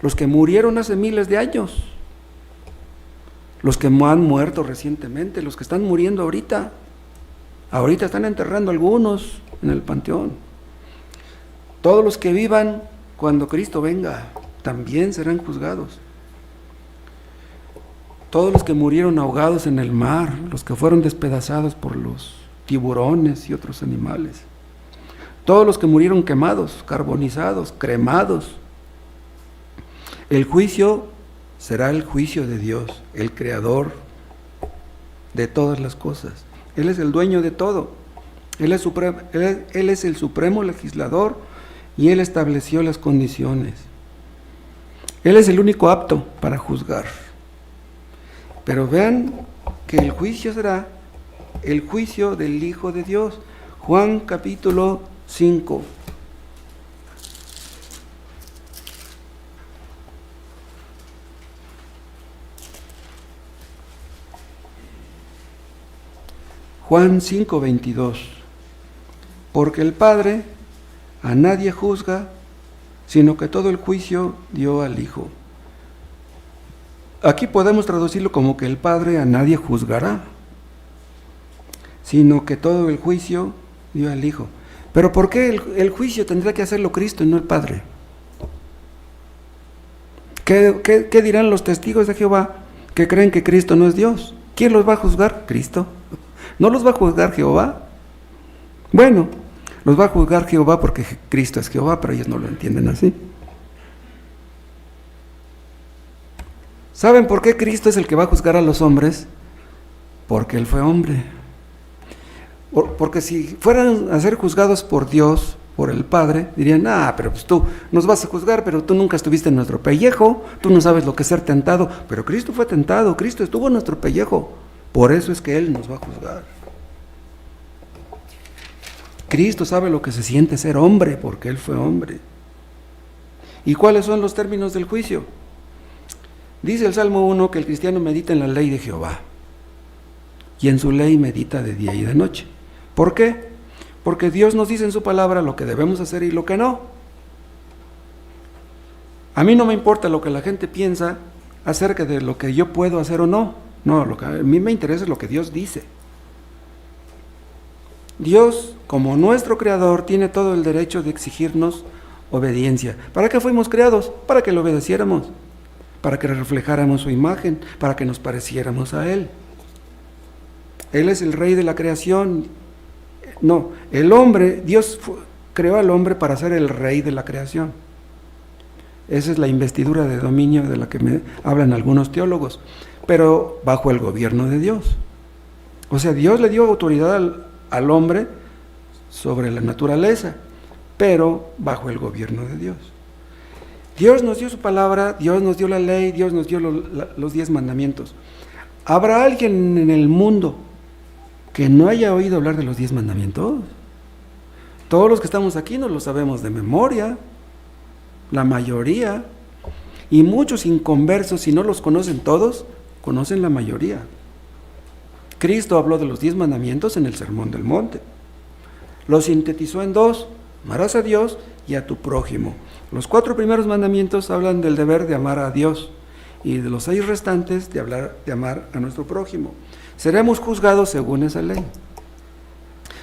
Los que murieron hace miles de años, los que han muerto recientemente, los que están muriendo ahorita. Ahorita están enterrando algunos en el panteón. Todos los que vivan cuando Cristo venga también serán juzgados. Todos los que murieron ahogados en el mar, los que fueron despedazados por los tiburones y otros animales. Todos los que murieron quemados, carbonizados, cremados. El juicio será el juicio de Dios, el creador de todas las cosas. Él es el dueño de todo. Él es el supremo legislador y Él estableció las condiciones. Él es el único apto para juzgar. Pero vean que el juicio será el juicio del Hijo de Dios. Juan capítulo 5. Juan 5:22, porque el Padre a nadie juzga, sino que todo el juicio dio al Hijo. Aquí podemos traducirlo como que el Padre a nadie juzgará, sino que todo el juicio dio al Hijo. Pero ¿por qué el juicio tendrá que hacerlo Cristo y no el Padre? ¿Qué dirán los testigos de Jehová que creen que Cristo no es Dios? ¿Quién los va a juzgar? Cristo. ¿No los va a juzgar Jehová? Bueno, los va a juzgar Jehová porque Cristo es Jehová, pero ellos no lo entienden así. ¿Saben por qué Cristo es el que va a juzgar a los hombres? Porque Él fue hombre. Porque si fueran a ser juzgados por Dios, por el Padre, dirían, pero pues tú nos vas a juzgar, pero tú nunca estuviste en nuestro pellejo, tú no sabes lo que es ser tentado. Pero Cristo fue tentado, Cristo estuvo en nuestro pellejo. Por eso es que Él nos va a juzgar. Cristo sabe lo que se siente ser hombre, porque Él fue hombre. ¿Y cuáles son los términos del juicio? Dice el Salmo 1 que el cristiano medita en la ley de Jehová, y en su ley medita de día y de noche. ¿Por qué? Porque Dios nos dice en su palabra lo que debemos hacer y lo que no. A mí no me importa lo que la gente piensa acerca de lo que yo puedo hacer o no. No, lo que a mí me interesa es lo que Dios dice. Dios, como nuestro creador, tiene todo el derecho de exigirnos obediencia. ¿Para qué fuimos creados? Para que le obedeciéramos, para que reflejáramos su imagen, para que nos pareciéramos a Él. Él es el rey de la creación. No, el hombre, Dios creó al hombre para ser el rey de la creación. Esa es la investidura de dominio de la que me hablan algunos teólogos, pero bajo el gobierno de Dios. O sea, Dios le dio autoridad al hombre sobre la naturaleza, pero bajo el gobierno de Dios. Dios nos dio su palabra, Dios nos dio la ley, Dios nos dio los 10 mandamientos. ¿Habrá alguien en el mundo que no haya oído hablar de los 10 mandamientos? Todos los que estamos aquí nos lo sabemos de memoria, la mayoría, y muchos inconversos, si no los conocen todos, conocen la mayoría. Cristo habló de los 10 mandamientos en el Sermón del Monte. Los sintetizó en 2, amarás a Dios y a tu prójimo. Los 4 primeros mandamientos hablan del deber de amar a Dios, y de los 6 restantes de amar a nuestro prójimo. Seremos juzgados según esa ley.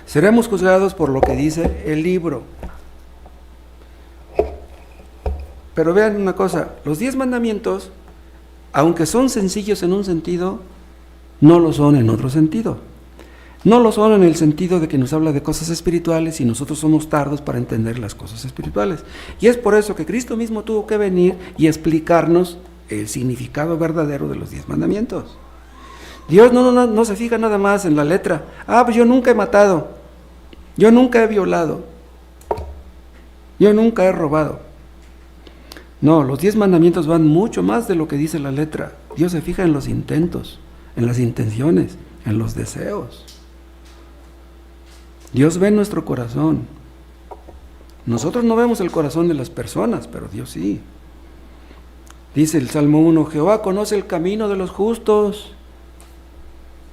Seremos juzgados por lo que dice el libro. Pero vean una cosa, los 10 mandamientos, aunque son sencillos en un sentido, no lo son en otro sentido. No lo son en el sentido de que nos habla de cosas espirituales y nosotros somos tardos para entender las cosas espirituales. Y es por eso que Cristo mismo tuvo que venir y explicarnos el significado verdadero de los 10 mandamientos. Dios no se fija nada más en la letra. Pues yo nunca he matado, yo nunca he violado, yo nunca he robado. No, los 10 mandamientos van mucho más de lo que dice la letra. Dios se fija en los intentos, en las intenciones, en los deseos. Dios ve nuestro corazón. Nosotros no vemos el corazón de las personas, pero Dios sí. Dice el Salmo 1, Jehová conoce el camino de los justos,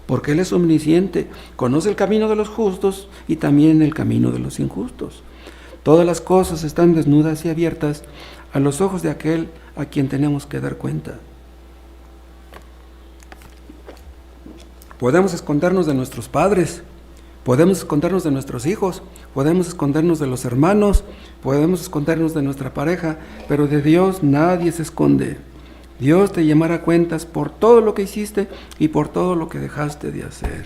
porque Él es omnisciente. Conoce el camino de los justos y también el camino de los injustos. Todas las cosas están desnudas y abiertas a los ojos de aquel a quien tenemos que dar cuenta. Podemos escondernos de nuestros padres, podemos escondernos de nuestros hijos, podemos escondernos de los hermanos, podemos escondernos de nuestra pareja, pero de Dios nadie se esconde. Dios te llamará cuentas por todo lo que hiciste y por todo lo que dejaste de hacer.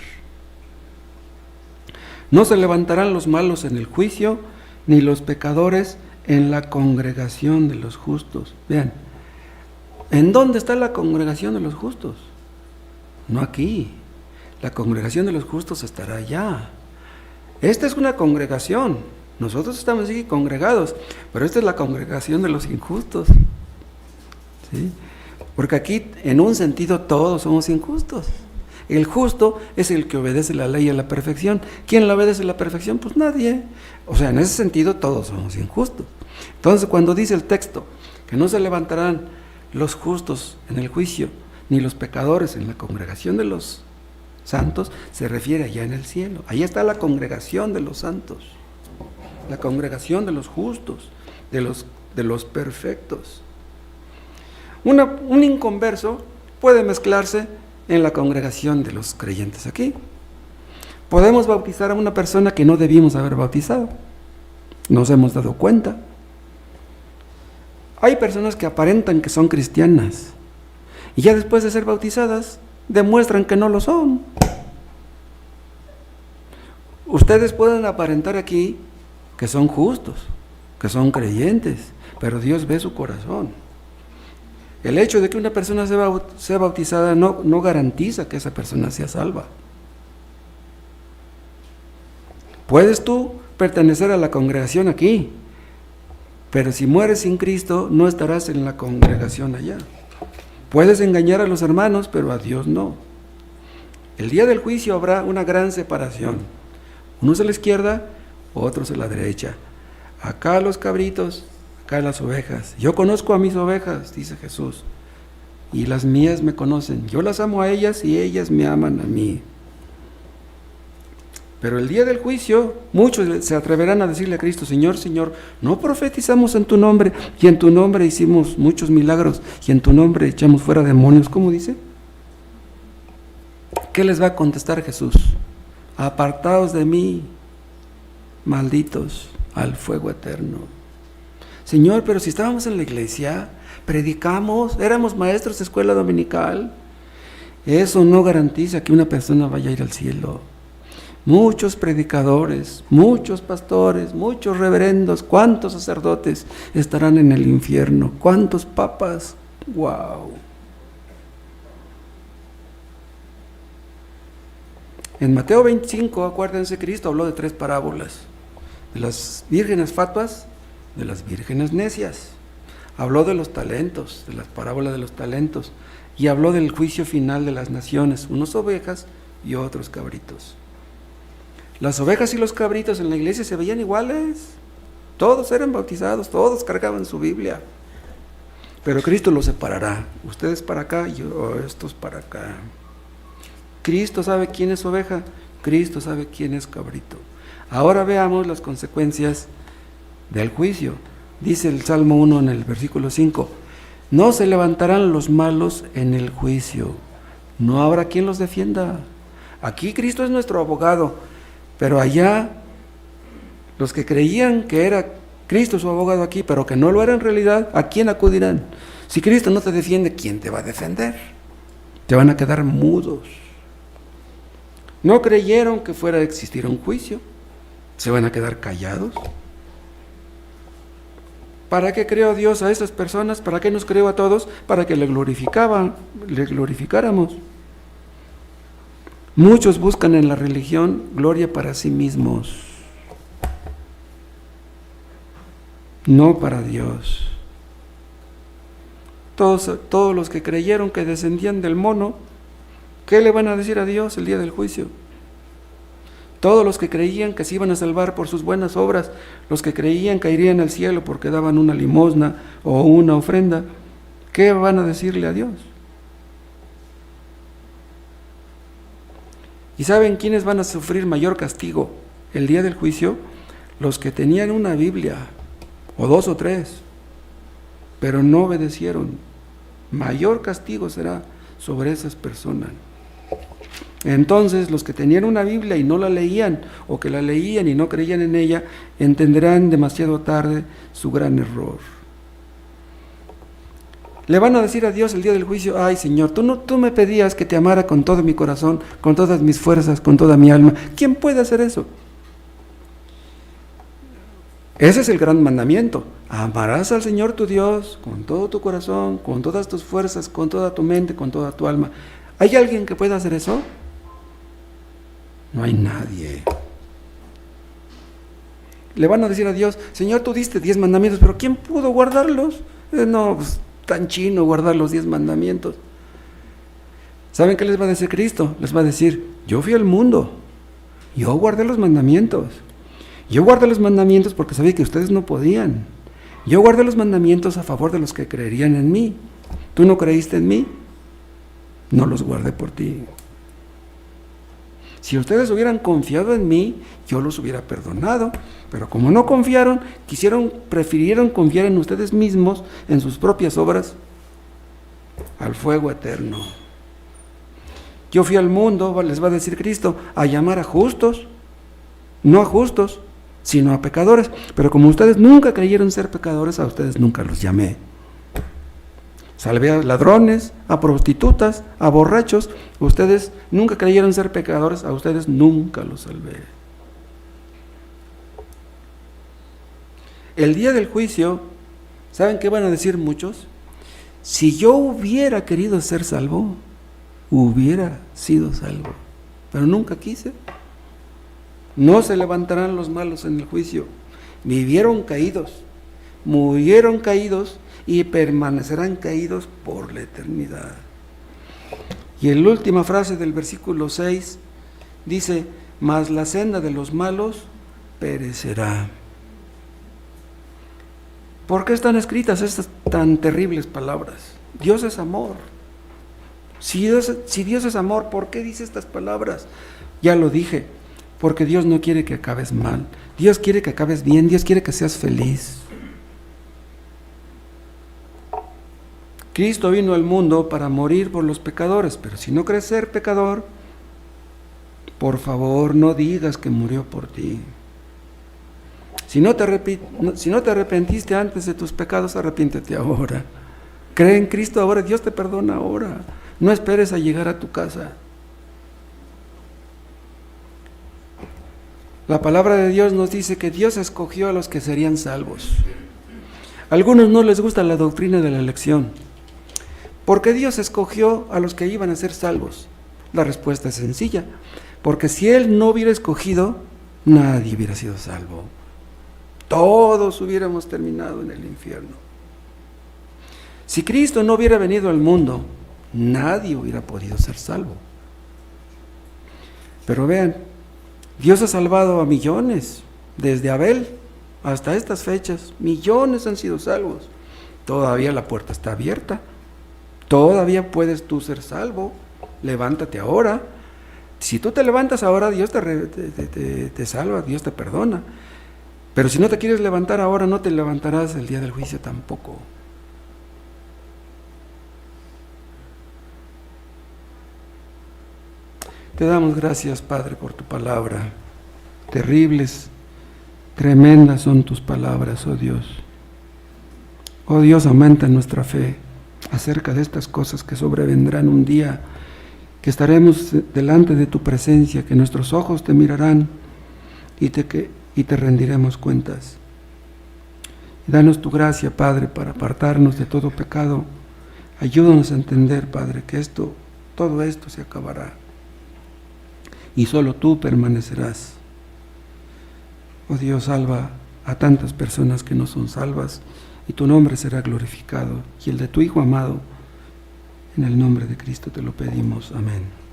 No se levantarán los malos en el juicio, ni los pecadores en la congregación de los justos. Vean, ¿en dónde está la congregación de los justos? No aquí. La congregación de los justos estará allá. Esta es una congregación. Nosotros estamos aquí congregados, pero esta es la congregación de los injustos. ¿Sí? Porque aquí, en un sentido, todos somos injustos. El justo es el que obedece la ley a la perfección. ¿Quién la obedece a la perfección? Pues nadie. O sea, en ese sentido, todos somos injustos. Entonces, cuando dice el texto que no se levantarán los justos en el juicio, ni los pecadores en la congregación de los santos, se refiere allá en el cielo. Ahí está la congregación de los santos, la congregación de los justos, de los perfectos. Un inconverso puede mezclarse en la congregación de los creyentes aquí. Podemos bautizar a una persona que no debimos haber bautizado. Nos hemos dado cuenta. Hay personas que aparentan que son cristianas y ya después de ser bautizadas demuestran que no lo son. Ustedes pueden aparentar aquí que son justos, que son creyentes, pero Dios ve su corazón. El hecho de que una persona sea bautizada no garantiza que esa persona sea salva. Puedes tú pertenecer a la congregación aquí, pero si mueres sin Cristo no estarás en la congregación allá. Puedes engañar a los hermanos, pero a Dios no. El día del juicio habrá una gran separación. Unos a la izquierda, otros a la derecha. Acá los cabritos, acá las ovejas. Yo conozco a mis ovejas, dice Jesús, y las mías me conocen. Yo las amo a ellas y ellas me aman a mí. Pero el día del juicio, muchos se atreverán a decirle a Cristo, Señor, Señor, no profetizamos en tu nombre, y en tu nombre hicimos muchos milagros, y en tu nombre echamos fuera demonios. ¿Cómo dice? ¿Qué les va a contestar Jesús? Apartaos de mí, malditos, al fuego eterno. Señor, pero si estábamos en la iglesia, predicamos, éramos maestros de escuela dominical, eso no garantiza que una persona vaya a ir al cielo. muchos predicadores, muchos pastores, muchos reverendos, cuántos sacerdotes estarán en el infierno, cuántos papas. ¡Wow! En Mateo 25, acuérdense, Cristo habló de 3 parábolas: de las vírgenes fatuas, de las vírgenes necias. Habló de los talentos, de las parábolas de los talentos, y habló del juicio final de las naciones, unos ovejas y otros cabritos. Las ovejas y los cabritos en la iglesia se veían iguales, todos eran bautizados, todos cargaban su Biblia, pero Cristo los separará, ustedes para acá y estos para acá. Cristo sabe quién es oveja, Cristo sabe quién es cabrito. Ahora veamos las consecuencias del juicio. Dice el Salmo 1 en el versículo 5, no se levantarán los malos en el juicio, no habrá quien los defienda. Aquí Cristo es nuestro abogado, pero allá los que creían que era Cristo su abogado aquí, pero que no lo era en realidad, ¿a quién acudirán? Si Cristo no te defiende, ¿quién te va a defender? Te van a quedar mudos. No creyeron que fuera a existir un juicio, se van a quedar callados. ¿Para qué creó Dios a estas personas? ¿Para qué nos creó a todos? Para que le glorificáramos. Muchos buscan en la religión gloria para sí mismos, no para Dios. Todos los que creyeron que descendían del mono, ¿qué le van a decir a Dios el día del juicio? Todos los que creían que se iban a salvar por sus buenas obras, los que creían que irían al cielo porque daban una limosna o una ofrenda, ¿qué van a decirle a Dios? ¿Y saben quiénes van a sufrir mayor castigo el día del juicio? Los que tenían una Biblia, o 2 o 3, pero no obedecieron. Mayor castigo será sobre esas personas. Entonces los que tenían una Biblia y no la leían, o que la leían y no creían en ella, entenderán demasiado tarde su gran error. Le van a decir a Dios el día del juicio, ay Señor, tú me pedías que te amara con todo mi corazón, con todas mis fuerzas, con toda mi alma. ¿Quién puede hacer eso? Ese es el gran mandamiento. Amarás al Señor tu Dios con todo tu corazón, con todas tus fuerzas, con toda tu mente, con toda tu alma. ¿Hay alguien que pueda hacer eso? No hay nadie. Le van a decir a Dios, Señor, tú diste 10 mandamientos, pero ¿quién pudo guardarlos? No, pues tan chino guardar los 10 mandamientos. ¿Saben qué les va a decir Cristo? Les va a decir, yo fui al mundo, yo guardé los mandamientos. Yo guardé los mandamientos porque sabía que ustedes no podían. Yo guardé los mandamientos a favor de los que creerían en mí. ¿Tú no creíste en mí? No los guardé por ti. Si ustedes hubieran confiado en mí, yo los hubiera perdonado, pero como no confiaron, prefirieron confiar en ustedes mismos, en sus propias obras, al fuego eterno. Yo fui al mundo, les va a decir Cristo, a llamar a justos, no a justos, sino a pecadores, pero como ustedes nunca creyeron ser pecadores, a ustedes nunca los llamé. Salvé a ladrones, a prostitutas, a borrachos. Ustedes nunca creyeron ser pecadores, a ustedes nunca los salvé. El día del juicio, ¿saben qué van a decir muchos? Si yo hubiera querido ser salvo, hubiera sido salvo, pero nunca quise. No se levantarán los malos en el juicio. Vivieron caídos, murieron caídos, y permanecerán caídos por la eternidad. Y en la última frase del versículo 6 dice, mas la senda de los malos perecerá. ¿Por qué están escritas estas tan terribles palabras? Dios es amor. Si Dios es amor, ¿por qué dice estas palabras? Ya lo dije, porque Dios no quiere que acabes mal. Dios quiere que acabes bien, Dios quiere que seas feliz. Cristo vino al mundo para morir por los pecadores, pero si no crees ser pecador, por favor no digas que murió por ti. Si no te arrepentiste antes de tus pecados, arrepiéntete ahora. Cree en Cristo ahora, Dios te perdona ahora. No esperes a llegar a tu casa. La palabra de Dios nos dice que Dios escogió a los que serían salvos. A algunos no les gusta la doctrina de la elección. ¿Por qué Dios escogió a los que iban a ser salvos? La respuesta es sencilla. Porque si Él no hubiera escogido, nadie hubiera sido salvo. Todos hubiéramos terminado en el infierno. Si Cristo no hubiera venido al mundo, nadie hubiera podido ser salvo. Pero vean, Dios ha salvado a millones, desde Abel hasta estas fechas. Millones han sido salvos. Todavía la puerta está abierta. Todavía puedes tú ser salvo. Levántate ahora. Si tú te levantas ahora, Dios te salva, Dios te perdona. Pero si no te quieres levantar ahora, no te levantarás el día del juicio tampoco. Te damos gracias, Padre, por tu palabra. Terribles, tremendas son tus palabras, oh Dios. Oh Dios, aumenta nuestra fe acerca de estas cosas que sobrevendrán un día, que estaremos delante de tu presencia, que nuestros ojos te mirarán y te rendiremos cuentas. Y danos tu gracia, Padre, para apartarnos de todo pecado. Ayúdanos a entender, Padre, que todo esto se acabará y solo tú permanecerás. Oh Dios, salva a tantas personas que no son salvas y tu nombre será glorificado y el de tu Hijo amado. En el nombre de Cristo te lo pedimos. Amén.